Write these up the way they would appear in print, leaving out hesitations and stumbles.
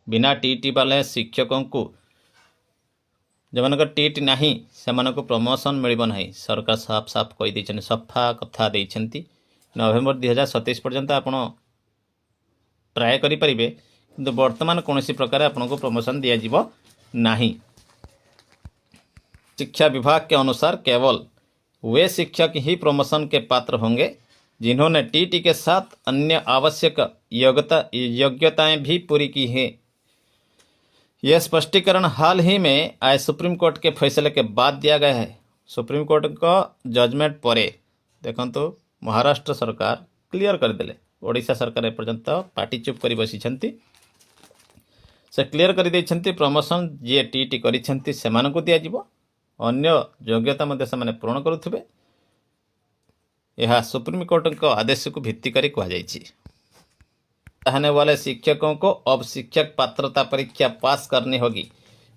बिना टीटी वाले शिक्षकों को जो टीटी नहीं से प्रमोशन मिल ना सरकार साफ साफ कही सफा कथा देती नवेम्बर 2027 पर्यंत आप ट्राए करेंगे किंतु वर्तमान कौन प्रकार आपको प्रमोशन दिज्व नहीं। शिक्षा विभाग के अनुसार केवल वे शिक्षक ही प्रमोशन के पात्र होंगे जिन्होंने टीटी के साथ अन्य आवश्यक योग्यताएं भी पूरी की हैं। यह स्पष्टीकरण हाल ही में आए सुप्रीम कोर्ट के फैसले के बाद दिया गया है। सुप्रीम कोर्ट का जजमेंट पर देखो तो महाराष्ट्र सरकार क्लियर करदे, ओडिशा सरकार एपर्यंत पार्टी चुप कर बसी से क्लियर कर देइछंती प्रमोशन जी टीटी करिछंती सेमानकु दिया जिवो, अन्य योग्यता मध्य से पूर्ण करुथिबे। यह सुप्रीम कोर्ट का आदेश को भित्ति करी कहा जाइछि। चाहने वाले शिक्षकों को अब शिक्षक पात्रता परीक्षा पास करनी होगी।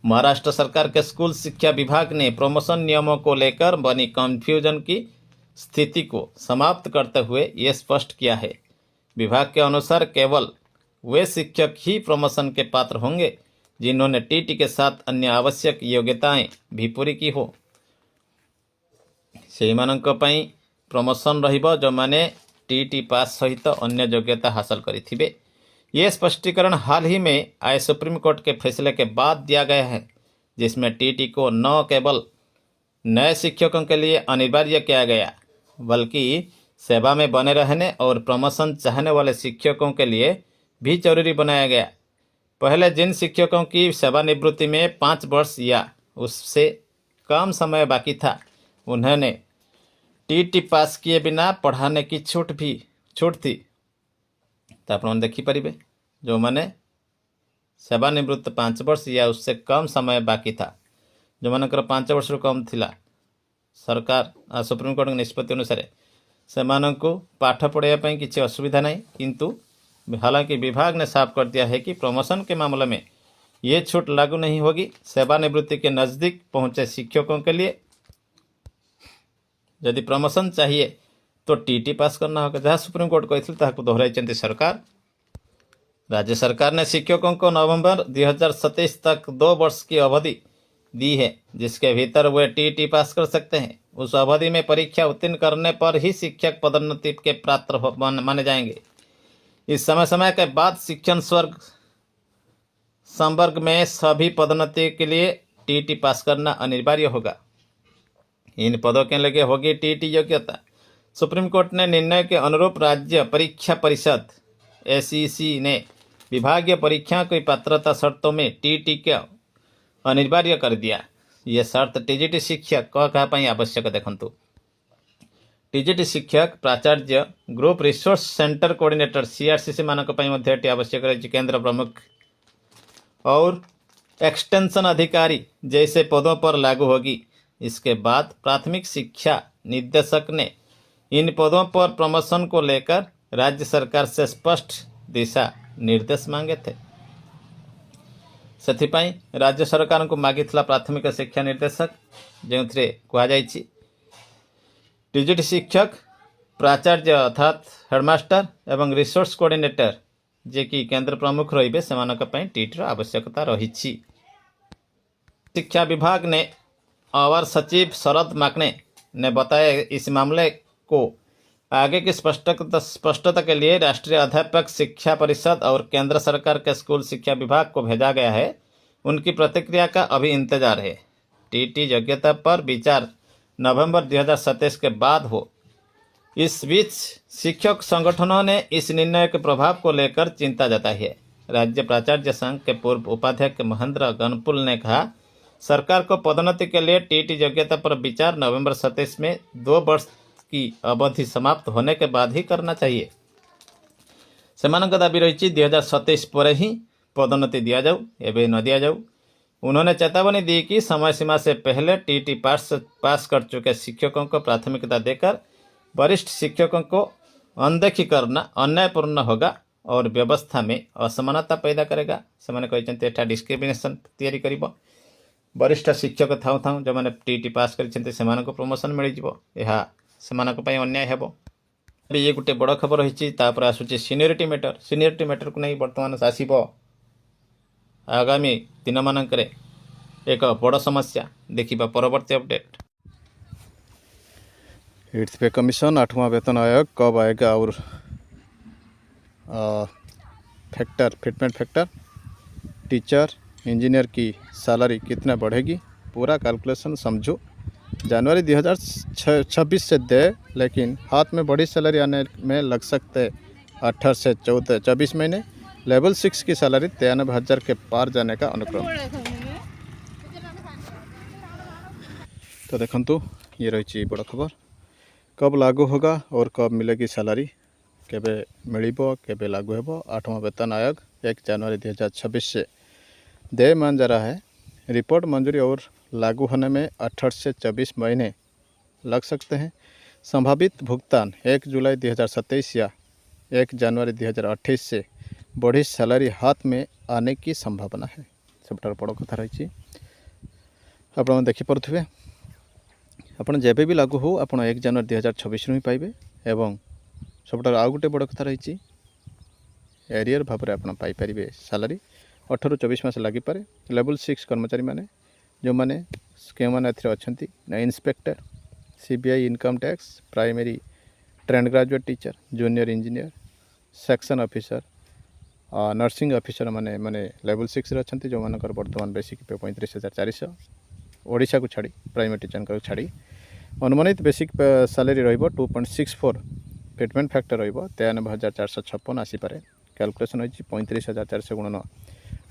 महाराष्ट्र सरकार के स्कूल शिक्षा विभाग ने प्रमोशन नियमों को लेकर बनी कंफ्यूजन की स्थिति को समाप्त करते हुए ये स्पष्ट किया है। विभाग के अनुसार केवल वे शिक्षक ही प्रमोशन के पात्र होंगे जिन्होंने टीटी के साथ अन्य आवश्यक योग्यताएं भी पूरी की हो। से प्रमोशन रहिबो जो माने टीटी पास सहित अन्य योग्यता हासिल करिथिबे। ये स्पष्टीकरण हाल ही में आए सुप्रीम कोर्ट के फैसले के बाद दिया गया है, जिसमें टीटी को न केवल नए शिक्षकों के लिए अनिवार्य किया गया बल्कि सेवा में बने रहने और प्रमोशन चाहने वाले शिक्षकों के लिए भी जरूरी बनाया गया। पहले जिन शिक्षकों की सेवानिवृत्ति में 5 वर्ष या उससे कम समय बाकी था, उन्होंने टीटी पास किए बिना पढ़ाने की छूट थी। तो आप देखिपारे जो मैंने सेवानिवृत्त 5 वर्ष या उससे कम समय बाकी था, जो मानकर 5 वर्ष कम थिला, सरकार सुप्रीम कोर्ट निष्पत्ति अनुसार से पाठ पढ़ाई किसी असुविधा नहीं, किंतु हालांकि विभाग ने साफ कर दिया है कि प्रमोशन के मामले में ये छूट लागू नहीं होगी। सेवानिवृत्ति के नज़दीक पहुंचे शिक्षकों के लिए यदि प्रमोशन चाहिए तो टीटी पास करना होगा, जहाँ सुप्रीम कोर्ट कही दोहराई सरकार। राज्य सरकार ने शिक्षकों को नवंबर 2027 तक 2 वर्ष की अवधि दी है, जिसके भीतर वे टीटी पास कर सकते हैं। उस अवधि में परीक्षा उत्तीर्ण करने पर ही शिक्षक पदोन्नति के पात्र माने जाएंगे। इस समय के बाद शिक्षण संवर्ग में सभी पदोन्नति के लिए टीटी पास करना अनिवार्य होगा। इन पदों के लिए होगी टीटी योग्यता। सुप्रीम कोर्ट ने निर्णय के अनुरूप राज्य परीक्षा परिषद एसईसी ने विभागीय परीक्षा की पात्रता शर्तों में टीटी का अनिवार्य कर दिया। यह शर्त टीजीटी शिक्षक क्या आवश्यक देखंतु। टीजीटी शिक्षक, प्राचार्य, group resource centre coordinator CRCC मानक आवश्यक रही। केंद्र प्रमुख और एक्सटेंशन अधिकारी जैसे पदों पर लागू होगी। इसके बाद प्राथमिक शिक्षा निदेशक ने इन पदों पर प्रमोशन को लेकर राज्य सरकार से स्पष्ट दिशा निर्देश मांगे थे। से राज्य सरकार को मागिथिला प्राथमिक शिक्षा निर्देशक, जो कहुई टीजीटी शिक्षक, प्राचार्य अर्थात हेडमास्टर एवं रिसोर्स कोऑर्डिनेटर जे कि केंद्र प्रमुख रहिबे सेमानक पई टीटीर आवश्यकता रही। शिक्षा विभाग ने अवर सचिव शरद माकने ने बताया इस मामले को आगे की स्पष्टता के लिए राष्ट्रीय अध्यापक शिक्षा परिषद और केंद्र सरकार के स्कूल शिक्षा विभाग को भेजा गया है। उनकी प्रतिक्रिया का अभी इंतजार है। टीटी योग्यता पर विचार नवंबर 2027 के बाद हो। इस बीच शिक्षक संगठनों ने इस निर्णय के प्रभाव को लेकर चिंता जताई है। राज्य प्राचार्य संघ के पूर्व उपाध्यक्ष महेंद्र गणपुल ने कहा, सरकार को पदोन्नति के लिए टीटी योग्यता पर विचार नवंबर 27 में 2 वर्ष की अवधि समाप्त होने के बाद ही करना चाहिए। सेमानक दाबी रही 2027 पर ही पदोन्नति दिया जाऊ, एवं न दिया जाऊ। उन्होंने चेतावनी दी कि समय सीमा से पहले टीटी पास कर चुके शिक्षकों को प्राथमिकता देकर वरिष्ठ शिक्षकों को अनदेखी करना अन्यायपूर्ण होगा और व्यवस्था में असमानता पैदा करेगा। से डिस्क्रिमिनेशन तैयारी करिबो। वरिष्ठ शिक्षक थाऊ थाऊ जो मैंने टीटी पास कर प्रमोशन मिल जाए, अन्याय हेबो। ये गोटे बड़ खबर रही। आसूँ सीनियरिटी मैटर को नहीं बर्तमान आसब आगामी दिन मानकरे एक बड़ समस्या देखिबा परवर्ती अपडेट। एट्थ पे कमीशन 8वां वेतन आयोग कब आएगा और factor fitment factor teacher engineer की सैलरी कितना बढ़ेगी पूरा कैलकुलेशन समझो। जनवरी 2026 से दे, लेकिन हाथ में बड़ी सैलरी आने में लग सकते 18 से 24 महीने। लेवल 6 की सैलरी 93,000 के पार जाने का अनुक्रम। तो देखो ये रही बड़ खबर, कब लागू होगा और कब मिलेगी सैलरी, केबे मिलिबो केबे लागू हेबो। 8वां वेतन आयोग 1 जनवरी 2026 से दे मान जा रहा है। रिपोर्ट मंजूरी और लागू होने में 18 से 24 महीने लग सकते हैं। संभावित भुगतान 1 जुलाई 2027 या 1 जनवरी 2028 से बढ़ी सैलरी हाथ में आने की संभावना है। सबटार बड़ कथा रही आप देखिपे आपड़ जेबे भी लागू हो आप 1 जनवरी 2026 ही पाइबे। एवं सबटार आउ गोटे बड़ कथा रही एरियर भाव में आप पाइपर सैलरी 18 24 मास लगिपे। लेवल 6 कर्मचारी मैंने जो मैंने अच्छा inspector CBI income tax primary trained graduate teacher junior engineer section officer nursing officer माने माने लेवल 6 अच्छा जो मानकर बर्तमान बेसिक 35,400 ओडिशा को छाड़ी प्राइमरी टीचर को छाड़ी अनुमानित बेसिक सैलरी रहिबो 2.64 फिटमेंट फैक्टर रहिबो 93,456 आसीपे। कैलकुलेशन होइछि 35,400 गुणन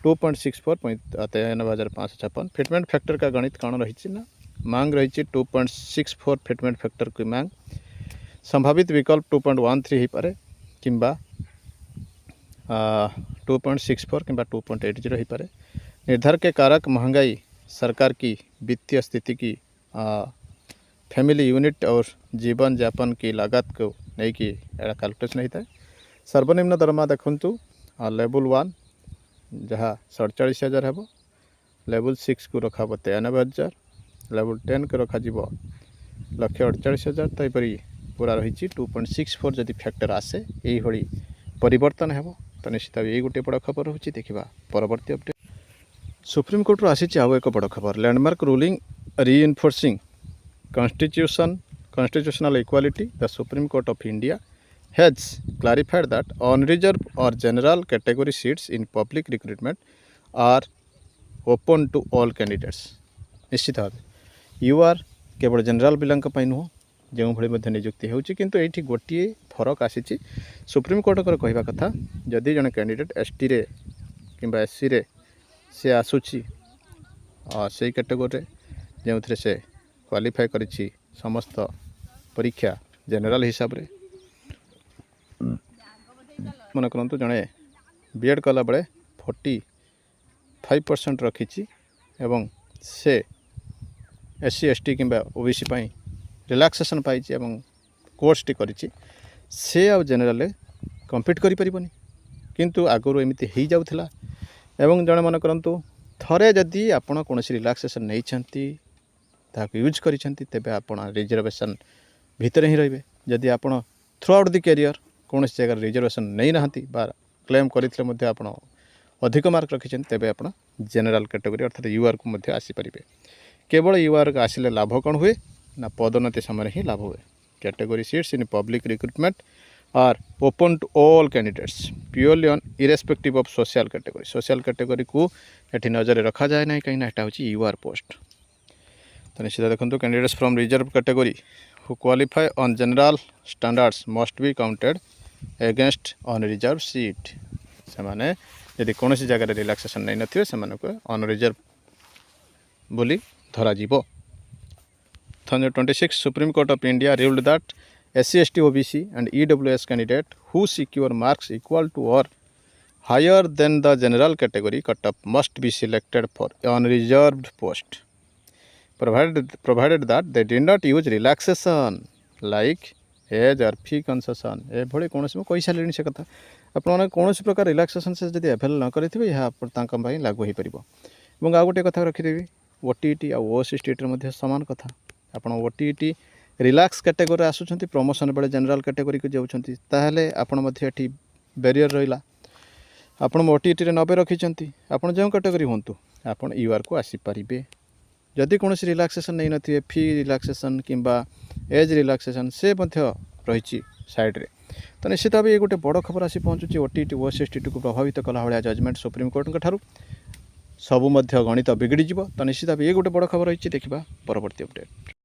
2.64 93,556। फिटमेंट फैक्टर का गणित कौन रही ना मांग रही 2.64 फिटमेंट फैक्टर की मांग। संभावित विकल्प 2.13 हो पारे किंबा 2.64 किंबा 2.80 हो पारे। निर्धारक के कारक महंगाई सरकार की वित्तीय स्थिति की फैमिली यूनिट और जीवन यापन की लागत को नहीं कि कैलकुलेशन होता है। सर्वनिम्न दरमा देखु लेवल 1 जहाँ 47,000 है, लेवल 6 को रखा 93,000, लेवल 10 को रखा 1,48,000। तो यपरी पूरा रही 2.64 जदि फैक्टर आसे यही परिवर्तन है तो निश्चित ये गोटे बड़ खबर होची। देखा परवर्ती अपडेट सुप्रीम कोर्ट आसी आउ एक बड़ खबर landmark ruling reinforcing constitutional equality. The Supreme Court of India has clarified that unreserved or general category seats in public recruitment are open to all candidates. निश्चित भाव यूआर केवल जनरल पिलांक नुह जो भाई नियुक्ति होची, किंतु ये गोटे फरक आसी सुप्रीम कोर्ट कहवा कथा जदि जड़े कैंडिडेट एसटी रे कि एससी रे से आसूची से कैटेगोरी जो थे से क्वालिफाई करिछि समस्त परीक्षा जनरल हिसाब रे मन करंतु जड़े बीएड कला बेले 45% रखी एवं से एससी एसटी कि ओबीसी रिलैक्सेशन पाई कोर्स टी करिछि से आ जनरल कम्पीट करि परिबनी, किंतु आगुरी एमती हो जाउथिला। एवं जड़े मन करंतु थरे जदि आपण कोनोसी रिलैक्सेशन नहीं छंती ताकू यूज करिसेंती तेबे आपण रिजर्वेशन भितर ही रहिबे। जदि आपण थ्रू आउट द कैरियर कौन जगह रिजर्वेशन नहीं नहांती बा क्लेम करथिले मध्ये आपण अधिक मार्क रखिसेंती तेबे आपण जनरल कैटेगरी अर्थात यूआर को मध्ये आसी परिबे। केवल यूआर को आसिले लाभ कौन हुए ना पदोन्नति समय ही लाभ हुए। Category seats in public recruitment are open to all candidates purely on irrespective of social category. Social category को एठी नजर रखा जाए ना कहीं एटा होची यूआर पोस्ट। तो निश्चित देखो candidates from reserve category who qualify on general standards must be counted against on reserve seat. से माने यदि कौन सी जगह रिलैक्सेशन नहीं नथिबे से माने को ऑन रिजर्व बोली धरा जीवो। 26 Supreme Court of India ruled that SC, ST, OBC and EWS candidate who secure marks equal to or higher than the general category cutoff must be selected for unreserved post, provided that they did not use relaxation like age और fee concession ए भली कौन कही सारे से कथा आपने कौन प्रकार रिलैक्सेशन से जब एभेल न करेंगे यह लागू हो पार। आ गोटे कथा रखिदेवी ओटीईटी आ ओएससी टी सामान कथा आप ओटीईटी रिलैक्स कैटेगरी आसुँच प्रमोशन बेले जनरल कैटेगरी को जाऊँच ताहले आपण ये बैरियर रहा ଆପଣ OTT ରେ 90 ରଖିଛନ୍ତି, ଆପଣ ଯେଉଁ କାଟେଗୋରୀ ହୁଅନ୍ତୁ ଆପଣ UR को आसीपारे। जदि कौन रिलैक्सेशन नहीं नथिबे, फी रिलैक्सेशन किंबा एज रिलैक्सेशन से रही साइड्रे, तो निश्चित भाव ये गोटे बड़ खबर आसी पहुँचुची OTT OSTT को प्रभावित कला भाया जजमेंट सुप्रीम कोर्ट ठारू सबू गणित बिगड़ी। तो निश्चित भाव ये गोटे बड़ खबर रही। देखा परवर्ती अपडेट।